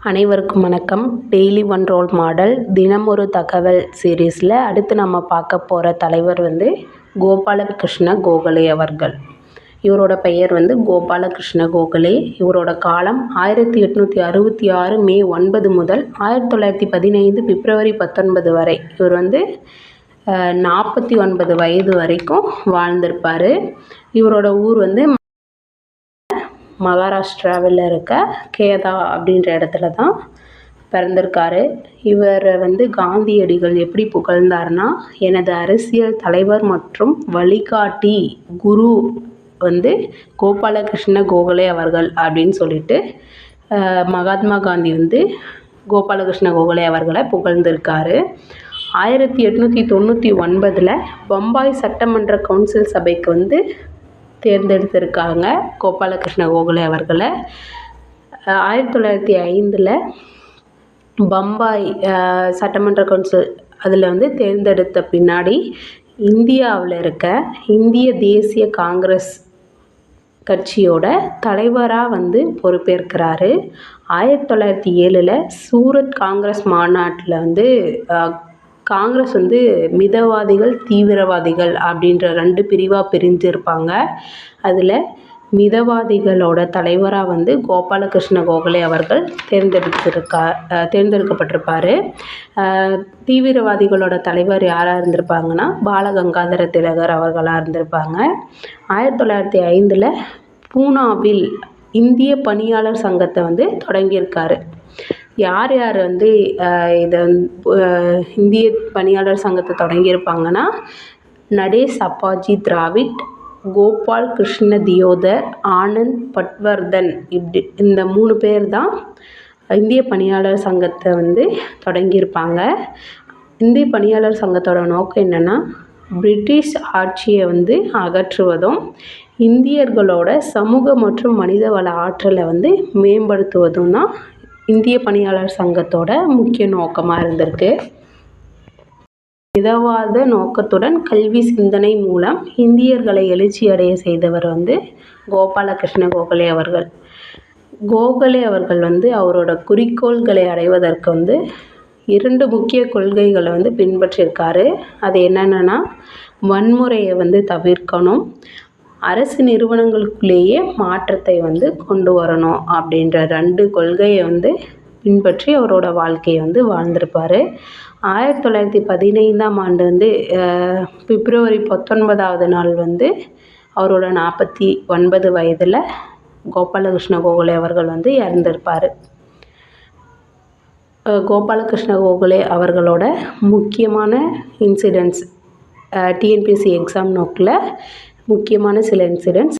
அனைவருக்கும் வணக்கம். Daily one role model தினம் ஒரு தகவல் சீரீஸில் அடுத்து நம்ம பார்க்க போகிற தலைவர் கோபாலகிருஷ்ண கோகலே அவர்கள். இவரோட பெயர் கோபாலகிருஷ்ண கோகலே. இவரோட காலம் 1866 மே 9 முதல் 1915 பிப்ரவரி 19 வரை. இவர் 49 வயது வரைக்கும் வாழ்ந்திருப்பார். இவரோட ஊர் மகாராஷ்டிராவில் இருக்க கேதா அப்படின்ற இடத்துல தான் பிறந்திருக்காரு. இவர் காந்தியடிகள் எப்படி புகழ்ந்தார்னா, எனது அரசியல் தலைவர் மற்றும் வழிகாட்டி குரு கோபாலகிருஷ்ண கோகலே அவர்கள் அப்படின்னு சொல்லிட்டு மகாத்மா காந்தி கோபாலகிருஷ்ண கோகலே அவர்களை புகழ்ந்திருக்காரு. 1899 பம்பாய் சட்டமன்ற கவுன்சில் சபைக்கு தேர்ந்தெடுத்திருக்காங்க கோபாலகிருஷ்ண கோகலே அவர்களை. 1905 பம்பாய் சட்டமன்ற கவுன்சில் அதில் தேர்ந்தெடுத்த பின்னாடி இந்தியாவில் இருக்க இந்திய தேசிய காங்கிரஸ் கட்சியோட தலைவராக பொறுப்பேற்கிறாரு. 1907 சூரத் காங்கிரஸ் மாநாட்டில் காங்கிரஸ் மிதவாதிகள் தீவிரவாதிகள் அப்படின்ற 2 பிரிவாக பிரிஞ்சிருப்பாங்க. அதில் மிதவாதிகளோட தலைவராக கோபாலகிருஷ்ண கோகலே அவர்கள் தேர்ந்தெடுக்கப்பட்டிருப்பார். தீவிரவாதிகளோட தலைவர் யாராக இருந்திருப்பாங்கன்னா பாலகங்காதர திலகர் அவர்களாக இருந்திருப்பாங்க. 1905 பூனாவில் இந்திய பணியாளர் சங்கத்தை தொடங்கியிருக்காரு. யார் யார் இதை இந்திய பணியாளர் சங்கத்தை தொடங்கியிருப்பாங்கன்னா, நடேஷ் அப்பாஜி திராவிட், கோபால் கிருஷ்ண தியோதர், ஆனந்த் பட்வர்தன், இந்த 3 பேர் தான் இந்திய பணியாளர் சங்கத்தை தொடங்கியிருப்பாங்க. இந்திய பணியாளர் சங்கத்தோட நோக்கம் என்னென்னா, பிரிட்டிஷ் ஆட்சியை அகற்றுவதும் இந்தியர்களோட சமூக மற்றும் மனிதவள ஆற்றலை மேம்படுத்துவதும் தான் இந்திய பணியாளர் சங்கத்தோட முக்கிய நோக்கமாக இருந்திருக்கு. மிதவாத நோக்கத்துடன் கல்வி சிந்தனை மூலம் இந்தியர்களை எழுச்சி அடைய செய்தவர் கோபாலகிருஷ்ண கோகலே அவர்கள். கோகலே அவர்கள் அவரோட குறிக்கோள்களை அடைவதற்கு 2 முக்கிய கொள்கைகளை பின்பற்றியிருக்காரு. அது என்னென்னா, வன்முறையை தவிர்க்கணும், அரசு நிறுவனங்களுக்குள்ளேயே மாற்றத்தை கொண்டு வரணும் அப்படின்ற 2 கொள்கையை பின்பற்றி அவரோட வாழ்க்கையை வாழ்ந்திருப்பார். 1915 ஆண்டு பிப்ரவரி 19வது நாள் அவரோட 49 வயதில் கோபாலகிருஷ்ண கோகலே அவர்கள் இறந்திருப்பார். கோபாலகிருஷ்ண கோகலே அவர்களோட முக்கியமான இன்சிடென்ட்ஸ், டிஎன்பிஎஸ்சி எக்ஸாம் நோக்கில் முக்கியமான சில இன்சிடென்ட்ஸ்